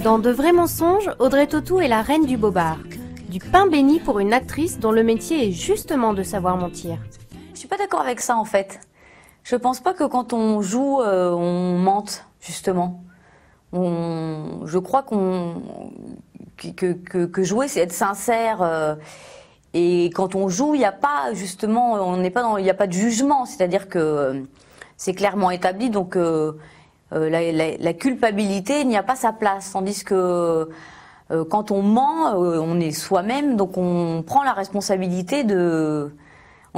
Dans De vrais mensonges, Audrey Tautou est la reine du bobard. Du pain béni pour une actrice dont le métier est justement de savoir mentir. Je suis pas d'accord avec ça en fait. Je pense pas que quand on joue, on mente, justement. Je crois que jouer, c'est être sincère. Et quand on joue, il n'y a pas, justement, on n'est pas dans, il n'y a pas de jugement. C'est-à-dire que c'est clairement établi, donc la culpabilité, il n'y a pas sa place. Tandis que quand on ment, on est soi-même, donc on prend la responsabilité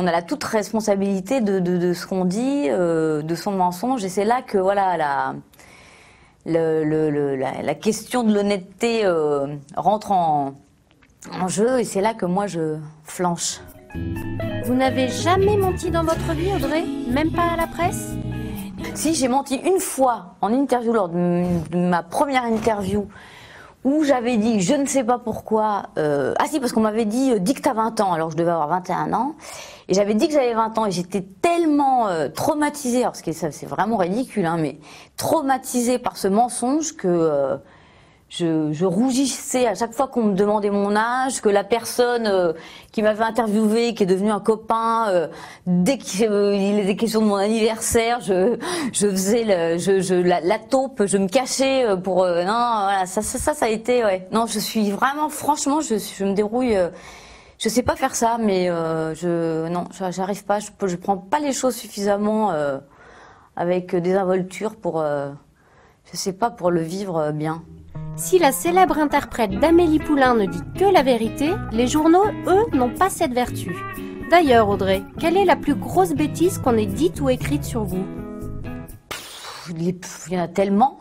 on a la toute responsabilité de ce qu'on dit, de son mensonge, et c'est là que voilà la question de l'honnêteté rentre en jeu, et c'est là que moi je flanche. Vous n'avez jamais menti dans votre vie, Audrey? Même pas à la presse? Si, j'ai menti une fois en interview, lors de ma première interview, où j'avais dit, je ne sais pas pourquoi, ah si, parce qu'on m'avait dit que t'as 20 ans, alors je devais avoir 21 ans, et j'avais dit que j'avais 20 ans, et j'étais tellement traumatisée, alors c'est vraiment ridicule, hein, mais traumatisée par ce mensonge que je rougissais à chaque fois qu'on me demandait mon âge, que la personne qui m'avait interviewé, qui est devenue un copain, dès qu'il était question de mon anniversaire, je faisais la taupe, je me cachais pour non, voilà, ça a été, ouais. Non, je suis vraiment, franchement, je me débrouille. Je sais pas faire ça, mais non, j'arrive pas. Je prends pas les choses suffisamment avec désinvolture pour, je sais pas, pour le vivre bien. Si la célèbre interprète d'Amélie Poulain ne dit que la vérité, les journaux, eux, n'ont pas cette vertu. D'ailleurs, Audrey, quelle est la plus grosse bêtise qu'on ait dite ou écrite sur vous? Il y en a tellement.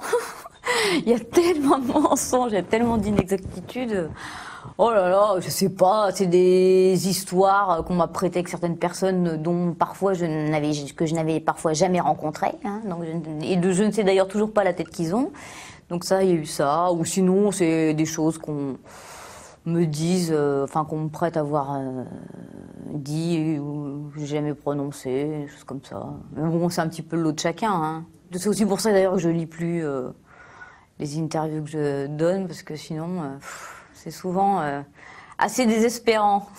Il y a tellement de mensonges, il y a tellement d'inexactitudes. Oh là là, je sais pas, c'est des histoires qu'on m'a prêtées avec certaines personnes dont parfois que je n'avais parfois jamais rencontrées. Hein, donc je ne sais d'ailleurs toujours pas la tête qu'ils ont. Donc ça, il y a eu ça. Ou sinon, c'est des choses qu'on me dise, enfin qu'on me prête à avoir dit ou j'ai jamais prononcé, des choses comme ça. Mais bon, c'est un petit peu le lot de chacun. Hein. C'est aussi pour ça d'ailleurs que je lis plus les interviews que je donne, parce que sinon, c'est souvent assez désespérant.